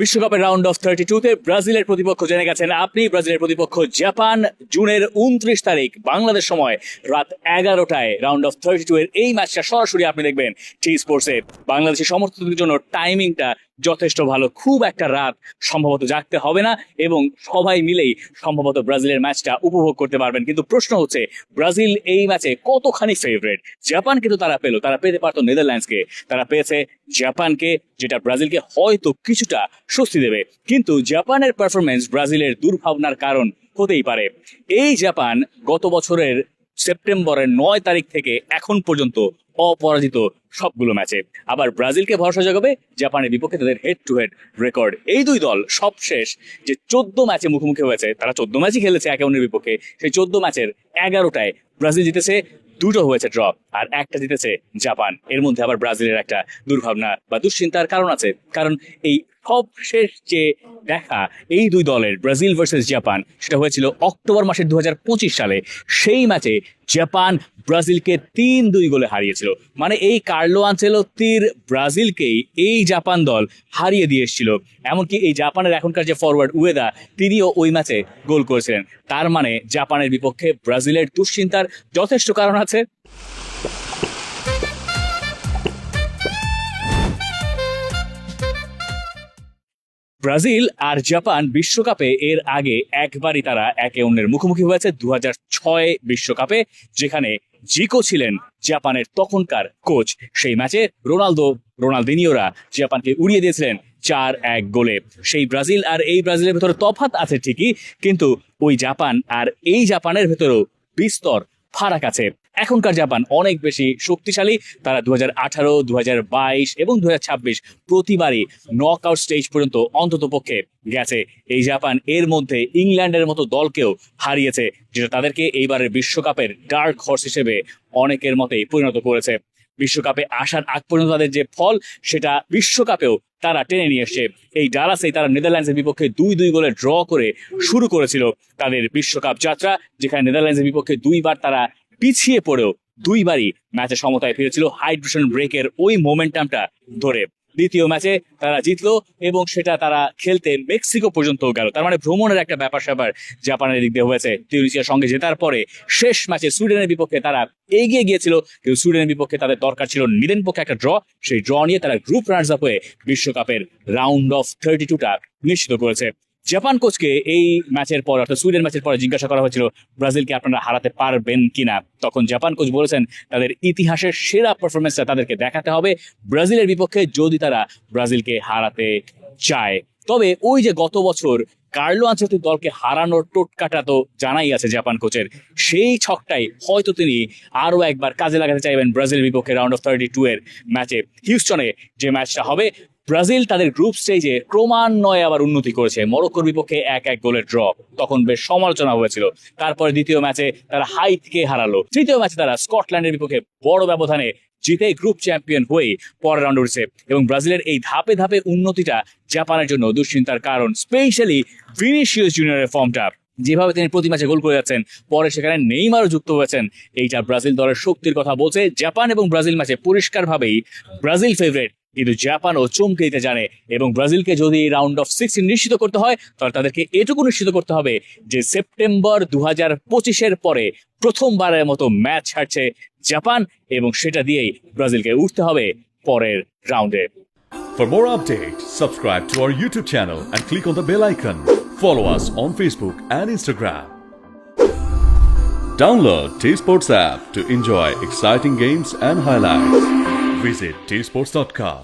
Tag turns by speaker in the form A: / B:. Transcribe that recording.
A: বিশ্বকাপের round of 32-তে ব্রাজিলের প্রতিপক্ষ জেনে গেছেন আপনি। ব্রাজিলের প্রতিপক্ষ জাপান। জুনের 29 তারিখ বাংলাদেশ সময় রাত 11টায় রাউন্ড অফ 32 এর এই ম্যাচটা সরাসরি আপনি দেখবেন টি স্পোর্টসে। বাংলাদেশের সমর্থকদের জন্য টাইমিংটা যথেষ্ট ভালো, খুব একটা রাত সম্ভবত জাগতে হবে না এবং সবাই মিলেই সম্ভবত ব্রাজিলের ম্যাচটা উপভোগ করতে পারবেন। কিন্তু প্রশ্ন হচ্ছে, ব্রাজিল এই ম্যাচে কতখানি ফেভারিট? জাপান কিন্তু তারা পেতে পারতো নেদারল্যান্ডসকে, তারা পেয়েছে জাপানকে, যেটা ব্রাজিলকে হয়তো কিছুটা স্বস্তি দেবে। কিন্তু জাপানের পারফরমেন্স ব্রাজিলের দুর্ভাবনার কারণ হতেই পারে। এই জাপান গত বছরের সেপ্টেম্বরের 9 তারিখ থেকে এখন পর্যন্ত অপরাজিত সবগুলো ম্যাচে। আবার ব্রাজিলকে ভরসা জোগাবে জাপানের বিপক্ষে তাদের হেড টু হেড রেকর্ড। এই দুই দল সবশেষ যে 14 ম্যাচে মুখোমুখি হয়েছে, তারা 14 ম্যাচই খেলেছে একে অন্যের বিপক্ষে। সেই 14 ম্যাচের 11টায় ব্রাজিল জিতেছে, 2টো হয়েছে ড্র, আর একটা জিতেছে জাপান। এর মধ্যে আবার ব্রাজিলের একটা দুর্ভাবনা বা দুশ্চিন্তার কারণ আছে, কারণ এই সবশেষ যে দেখা এই দুই দলের ব্রাজিল ভার্সেস জাপান, সেটা হয়েছিল অক্টোবর মাসের 2025 সালে। সেই ম্যাচে জাপান ব্রাজিলকে 3-2 গোলে হারিয়েছিল। মানে এই কার্লো আনচেলত্তির ব্রাজিলকেই এই জাপান দল হারিয়ে দিয়ে এসেছিল। এমনকি এই জাপানের এখনকার যে ফরওয়ার্ড উয়েদা, তিনিও ওই ম্যাচে গোল করেছিলেন। তার মানে জাপানের বিপক্ষে ব্রাজিলের দুশ্চিন্তার যথেষ্ট কারণ আছে। ব্রাজিল আর জাপান বিশ্বকাপে এর আগে একবারই তারা একে অন্যের মুখোমুখি হয়েছে 2006 বিশ্বকাপে, যেখানে জিকো ছিলেন জাপানের তখনকার কোচ। সেই ম্যাচে রোনালদিনিওরা জাপানকে উড়িয়ে দিয়েছিলেন 4-1 গোলে। সেই ব্রাজিল আর এই ব্রাজিলের ভেতরে তফাৎ আছে ঠিকই, কিন্তু ওই জাপান আর এই জাপানের ভেতরেও বিস্তর ফারাক আছে। এখনকার জাপান অনেক বেশি শক্তিশালী। তারা 2018, 2022 এবং 2026 প্রতিবারই নক আউট স্টেজ পর্যন্ত অন্তত পক্ষে গেছে। এই জাপান এর মধ্যে ইংল্যান্ডের মতো দলকেও হারিয়েছে, যেটা তাদেরকে এইবারের বিশ্বকাপের ডার্ক হর্স হিসেবে অনেকের মতেই পরিণত করেছে। বিশ্বকাপে আসার আগ পর্যন্ত তাদের যে ফল, সেটা বিশ্বকাপেও তারা টেনে নিয়ে এসছে। এই ডালাসেই তারা নেদারল্যান্ডসের বিপক্ষে 2-2 গোলে ড্র করে শুরু করেছিল তাদের বিশ্বকাপ যাত্রা, যেখানে নেদারল্যান্ডসের বিপক্ষে 2বার তারা পিছিয়ে পড়েও 2বারই ম্যাচে সমতায় ফিরেছিল হাইড্রেশন ব্রেকের ওই মোমেন্টামটা ধরে। দ্বিতীয় ম্যাচে তারা জিতলো এবং সেটা তারা খেলতে মেক্সিকো পর্যন্ত গেল। তার মানে ভ্রমণের একটা ব্যাপার স্যাপার জাপানের দিক দিয়ে হয়েছে। তিউনিসিয়ার সঙ্গে জেতার পরে শেষ ম্যাচে সুইডেনের বিপক্ষে তারা এগিয়ে গিয়েছিল, কিন্তু সুইডেনের বিপক্ষে তাদের দরকার ছিল নিদেন পক্ষে একটা ড্র। সেই ড্র নিয়ে তারা গ্রুপ রানার্স আপ হয়ে বিশ্বকাপের রাউন্ড অফ 32টা নিশ্চিত করেছে। জাপান কোচকে এই ম্যাচের পর, অর্থাৎ সুইডেন ম্যাচের পরে জিজ্ঞাসা করা হয়েছিল ব্রাজিলকে আপনারা হারাতে পারবেন কিনা। তখন জাপান কোচ বলেছেন তাদের ইতিহাসের সেরা পারফরমেন্সটা তাদেরকে দেখাতে হবে ব্রাজিলের বিপক্ষে, যদি তারা ব্রাজিলকে হারাতে চায়। তবে ওই যে গত বছর কার্লো আনচেলত্তির দলকে হারানোর টোটকাটা তো জানাই আছে জাপান কোচের, সেই ছকটাই হয়তো তিনি আরো একবার কাজে লাগাতে চাইবেন ব্রাজিলের বিপক্ষে রাউন্ড অফ 32 এর ম্যাচে। হিউস্টনে যে ম্যাচটা হবে, ব্রাজিল তাদের গ্রুপ স্টেজে ক্রমান্বয়ে আবার উন্নতি করেছে। মরক্কোর বিপক্ষে 1-1 গোলের ড্র, তখন বেশ সমালোচনা হয়েছিল। তারপরে দ্বিতীয় ম্যাচে তারা হাইতিকে হারালো। তৃতীয় ম্যাচে তারা স্কটল্যান্ডের বিপক্ষে বড় ব্যবধানে জিতে গ্রুপ চ্যাম্পিয়ন হয়ে পরের রাউন্ডে উঠছে। এবং ব্রাজিলের এই ধাপে ধাপে উন্নতিটা জাপানের জন্য দুশ্চিন্তার কারণ, স্পেশালি ভিনিসিয়াস জুনিয়রের ফর্মটা। যেভাবে তিনি প্রতি ম্যাচে গোল করে যাচ্ছেন, পরে সেখানে নেইমারও যুক্ত হয়েছেন, এইটা ব্রাজিল দলের শক্তির কথা বলছে। জাপান এবং ব্রাজিল ম্যাচে পরিষ্কারভাবেই ব্রাজিল ফেভারিট, কিন্তু জাপানও চমকে দিতে জানে। এবং ব্রাজিলকে যদি রাউন্ড অফ 16 নিশ্চিত করতে হয়, তাহলে তাদেরকে এটুকু নিশ্চিত করতে হবে যে সেপ্টেম্বর 2025-এর পরে প্রথমবারের মতো ম্যাচ হারছে জাপান, এবং সেটা দিয়েই ব্রাজিলকে উঠতে হবে পরের রাউন্ডে।
B: For more updates, subscribe to our YouTube channel and click on the bell icon. Follow us on Facebook and Instagram. Download T-Sports app to enjoy exciting games and highlights. Visit tsports.com.